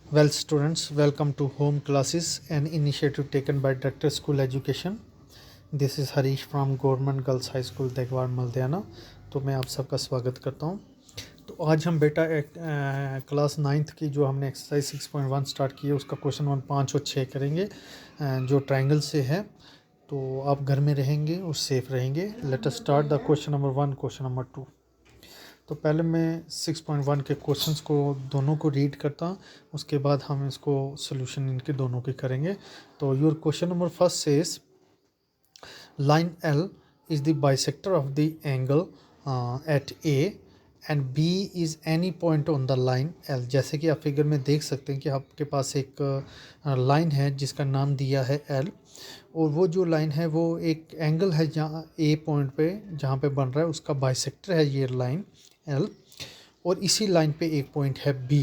Well, students, welcome to Home Classes, an initiative taken by Director School Education. This is Harish from Government Girls High School, Degwar मल्दियाना। तो मैं आप सबका स्वागत करता हूँ। तो आज हम बेटा क्लास 9th की जो हमने एक्सरसाइज 6.1 स्टार्ट की है उसका क्वेश्चन 1, 5 और 6 करेंगे, जो ट्रायंगल से है। तो आप घर में रहेंगे और सेफ रहेंगे। Let us start the question number 1, question number 2। तो पहले मैं 6.1 के क्वेश्चंस को दोनों को रीड करता हूँ, उसके बाद हम इसको सोल्यूशन इनके दोनों के करेंगे। तो your question number first says line L is the bisector of the angle at A and B is any point on the line L। जैसे कि आप फिगर में देख सकते हैं कि आपके पास एक लाइन है जिसका नाम दिया है L, और वो जो लाइन है वो एक एंगल है जहाँ A पॉइंट पे जहाँ पे बन रहा है उसका बाइसेक्टर है ये लाइन L, और इसी लाइन पे एक पॉइंट है B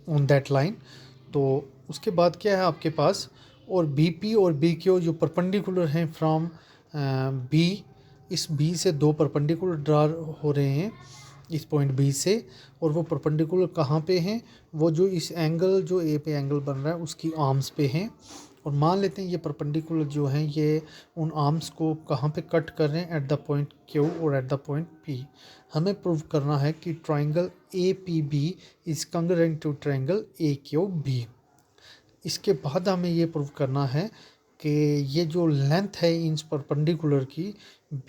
ऑन दैट लाइन। तो उसके बाद क्या है आपके पास, और BP और BQ जो परपेंडिकुलर हैं फ्रॉम B, इस B से दो परपेंडिकुलर ड्रा हो रहे हैं इस पॉइंट B से, और वो परपेंडिकुलर कहाँ पे हैं, वो जो इस एंगल जो A पे एंगल बन रहा है उसकी आर्म्स पे हैं। और मान लेते हैं ये परपेंडिकुलर जो हैं ये उन आर्म्स को कहाँ पे कट कर रहे हैं, एट द पॉइंट Q और एट द पॉइंट P। हमें प्रूव करना है कि triangle APB is congruent to triangle AQB। इसके बाद हमें ये प्रूव करना है कि ये जो लेंथ है इन परपेंडिकुलर की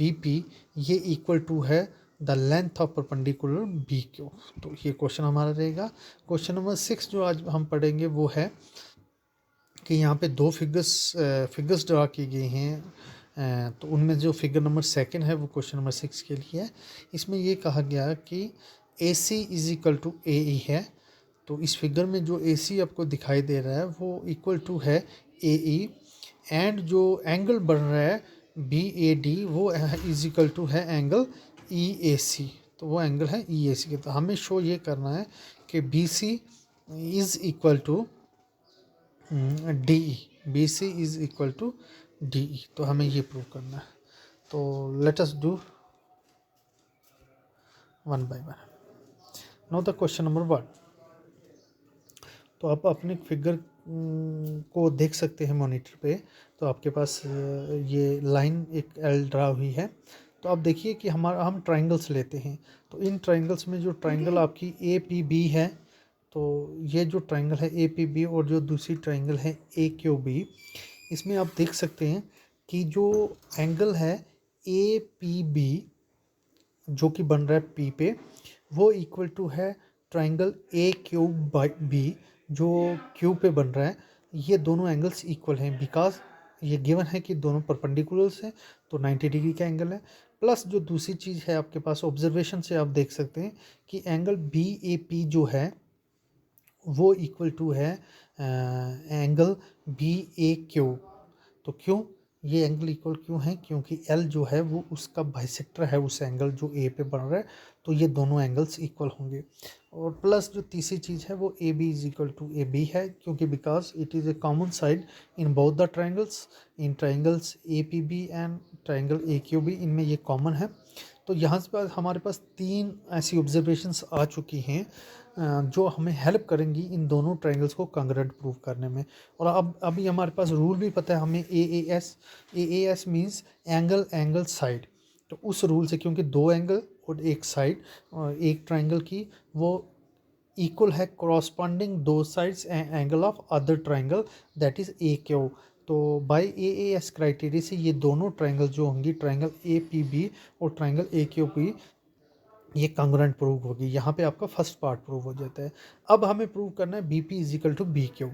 BP, ये इक्वल टू है the length of perpendicular BQ। तो ये क्वेश्चन हमारा रहेगा। क्वेश्चन नंबर 6 जो आज हम पढ़ेंगे वो है कि यहाँ पे दो फिगर्स ड्रा की गई हैं। तो उनमें जो फिगर नंबर 2 है वो क्वेश्चन नंबर 6 के लिए है। इसमें ये कहा गया कि AC is equal to AE है। तो इस फिगर में जो AC आपको दिखाई दे रहा है वो इक्वल टू है AE, एंड जो एंगल बन रहा है BAD वो इज इक्वल टू है एंगल EAC। तो वो एंगल है EAC के। तो हमें शो ये करना है कि BC is equal to DE, BC is equal to DE। तो हमें ये प्रूव करना है। तो let us do one by one. Now the question number 1। तो आप अपने फिगर को देख सकते हैं मॉनिटर पे। तो आपके पास ये लाइन एक एल ड्रा हुई है। तो आप देखिए कि हम ट्राइंगल्स लेते हैं। तो इन ट्राइंगल्स में जो ट्राइंगल आपकी APB है, तो ये जो ट्राइंगल है APB और जो दूसरी ट्राइंगल है AQB, इसमें आप देख सकते हैं कि जो एंगल है APB जो कि बन रहा है P पे, वो इक्वल टू है ट्राइंगल AQB जो Q पे बन रहा है। ये दोनों एंगल्स इक्वल हैं बिकॉज ये गिवन है कि दोनों परपेंडिकुलर्स हैं, तो 90 डिग्री का एंगल है। प्लस जो दूसरी चीज़ है आपके पास ऑब्जर्वेशन से आप देख सकते हैं कि एंगल BAP जो है वो इक्वल टू है एंगल BAQ। तो क्यों ये एंगल इक्वल क्यों है, क्योंकि L जो है वो उसका बाइसेक्टर है उस एंगल जो A पे बन रहा है। तो ये दोनों एंगल्स इक्वल होंगे। और प्लस जो तीसरी चीज़ है वो AB is equal to AB है, क्योंकि because it is a common side in both the triangles, in triangles APB and triangle AQB, इनमें ये कॉमन है। तो यहाँ से हमारे पास 3 ऐसी ऑब्जर्वेशंस आ चुकी हैं जो हमें हेल्प करेंगी इन दोनों ट्रायंगल्स को कांग्रुएंट प्रूव करने में। और अब अभी हमारे पास रूल भी पता है हमें, AAS means angle angle side. तो उस रूल से, क्योंकि दो एंगल और एक साइड और एक ट्रायंगल की वो इक्वल है कॉरस्पॉन्डिंग दो sides angle of other triangle that is AQ। तो बाय AAS क्राइटेरिया से ये दोनों ट्रायंगल जो होंगी, ट्रायंगल APB और ट्रायंगल AQB, ये कांग्रुएंट प्रूव होगी। यहाँ पे आपका फर्स्ट पार्ट प्रूव हो जाता है। अब हमें प्रूव करना है BP is equal to BQ।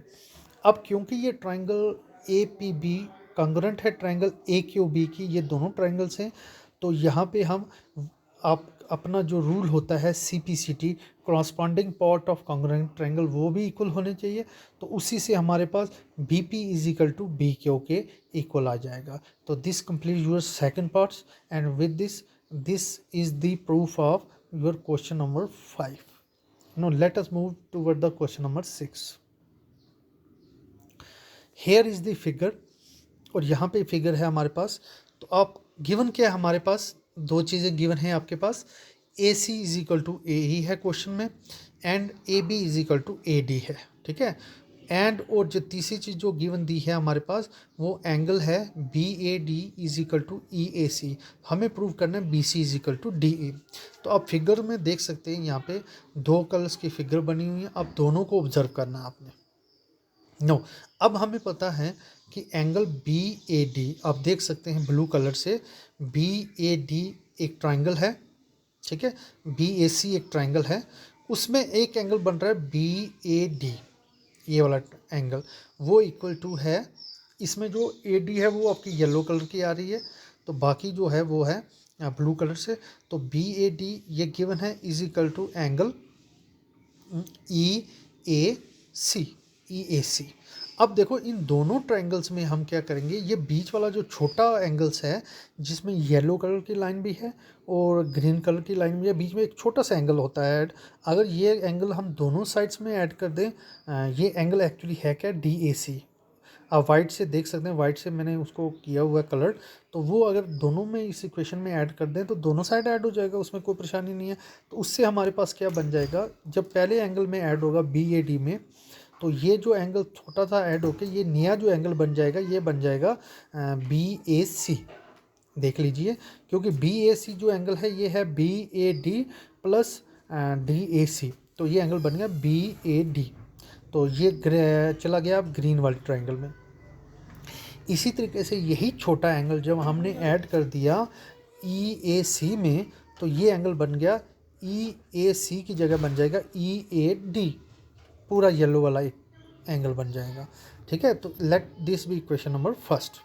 अब क्योंकि ये ट्रायंगल APB कांग्रुएंट है ट्रायंगल AQB की, ये दोनों ट्रायंगल्स हैं, तो यहाँ पे हम आप अपना जो रूल होता है CPCT, corresponding part of congruent triangle, वो भी इक्वल होने चाहिए। तो उसी से हमारे पास BP is equal to BQ के इक्वल आ जाएगा। तो this complete your second parts, and with this is the proof of your question number 5. Now let us move toward the question number 6. Here is the figure, और यहाँ पे figure है हमारे पास। तो आप गिवन क्या है हमारे पास, दो चीज़ें गिवन है आपके पास। A C is equal to A ही है क्वेश्चन में, and A B is equal to A D है, ठीक है। एंड और जो तीसरी चीज़ जो गिवन दी है हमारे पास वो एंगल है B A D is equal to E A C. हमें प्रूव करना है B C is equal to D A. तो आप फिगर में देख सकते हैं यहाँ पे दो कलर्स की फिगर बनी हुई है, अब दोनों को ऑब्जर्व करना है आपने। नो, अब हमें पता है कि एंगल बी ए डी, आप देख सकते हैं ब्लू कलर से, बी ए डी एक ट्राइंगल है, ठीक है, बी ए सी एक ट्राइंगल है, उसमें एक एंगल बन रहा है बी ए डी, ये वाला एंगल वो इक्वल टू है, इसमें जो ए डी है वो आपकी येलो कलर की आ रही है, तो बाकी जो है वो है ब्लू कलर से। तो बी ए डी ये गिवन है is equal to angle E A C, E A C. अब देखो इन दोनों ट्रायंगल्स में हम क्या करेंगे, ये बीच वाला जो छोटा एंगल्स है जिसमें येलो कलर की लाइन भी है और ग्रीन कलर की लाइन भी है, बीच में एक छोटा सा एंगल होता है ऐड, अगर ये एंगल हम दोनों साइड्स में ऐड कर दें, ये एंगल एक्चुअली है क्या, डी ए सी। आप वाइट से देख सकते हैं, वाइट से मैंने उसको किया हुआ है कलर, तो वो अगर दोनों में इस इक्वेशन में ऐड कर दें तो दोनों साइड ऐड हो जाएगा, उसमें कोई परेशानी नहीं है। तो उससे हमारे पास क्या बन जाएगा, जब पहले एंगल में ऐड होगा बी ए डी में, तो ये जो एंगल छोटा सा ऐड होके ये नया जो एंगल बन जाएगा ये बन जाएगा बी ए सी। देख लीजिए, क्योंकि बी ए सी जो एंगल है ये है B A D plus D A C, तो ये एंगल बन गया बी ए डी। तो ये चला गया अब ग्रीन वाले ट्रायंगल में। इसी तरीके से यही छोटा एंगल जब हमने ऐड कर दिया ई ए सी में, तो ये एंगल बन गया ई ए सी की जगह बन जाएगा ई ए डी, पूरा येलो वाला एक एंगल बन जाएगा, ठीक है। तो let this be equation number first.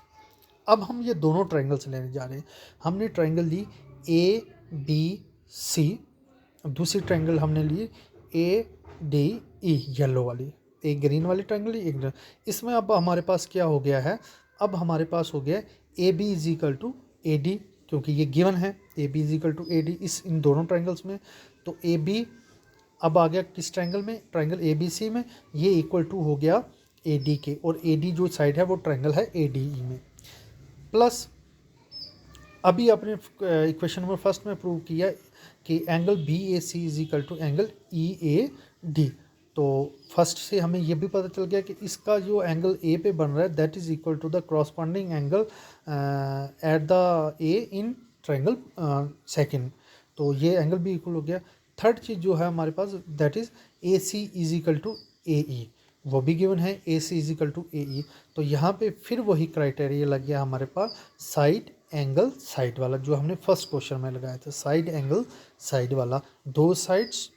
अब हम ये दोनों ट्रायंगल्स लेने जा रहे हैं। हमने triangle Lee A B C, दूसरी ट्रायंगल हमने ली ए डी ई, येलो वाली, एक ग्रीन वाली ट्रायंगल ली, एक। इसमें अब हमारे पास क्या हो गया है, अब हमारे पास हो गया A B is equal to A D, क्योंकि ये गिवन है A B is equal to A D इन दोनों ट्रायंगल्स में। तो ए बी अब आ गया किस ट्रायंगल में, ट्रायंगल ए बी सी में, ये इक्वल टू हो गया ए डी के, और ए डी जो साइड है वो ट्रायंगल है ए डी ई में। प्लस अभी आपने इक्वेशन नंबर फर्स्ट में प्रूव किया कि angle B A C is equal to angle E A D. तो फर्स्ट से हमें ये भी पता चल गया कि इसका जो एंगल ए पे बन रहा है that is equal to the corresponding angle at the A in triangle second, तो ये एंगल भी इक्वल हो गया। थर्ड चीज़ जो है हमारे पास that is A C is equal to A E, वो भी गिवन है A C is equal to A E. तो यहाँ पे फिर वही क्राइटेरिया लग गया हमारे पास साइड एंगल साइड वाला, जो हमने फर्स्ट क्वेश्चन में लगाया था, साइड एंगल साइड वाला, दो sides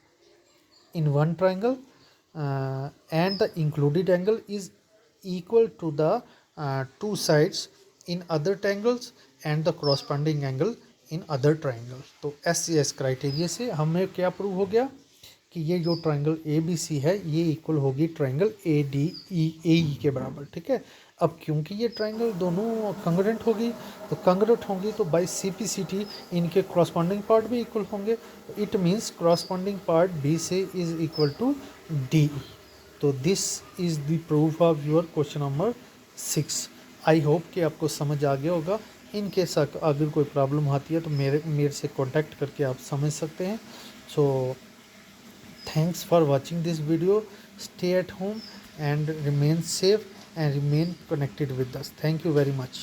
in one triangle and the included angle is equal to the two sides in other triangles and the corresponding angle in other triangle. तो S criteria से हमें क्या prove हो गया कि ये जो ट्रायंगल ए बी सी है ये इक्वल होगी ट्रायंगल ए डी ई के बराबर, ठीक है। अब क्योंकि ये ट्रायंगल दोनों कंग्रुएंट होगी, तो कंग्रुएंट होंगी तो बाय सीपीसीटी इनके क्रॉसपॉन्डिंग पार्ट भी इक्वल होंगे, तो it means corresponding part B C is equal to D. तो this is the proof of your question number 6। I hope कि आपको समझ आ गया होगा। इन केस अगर कोई प्रॉब्लम आती है तो मेरे से कांटेक्ट करके आप समझ सकते हैं। So thanks for watching this video, stay at home and remain safe and remain connected with us. Thank you very much.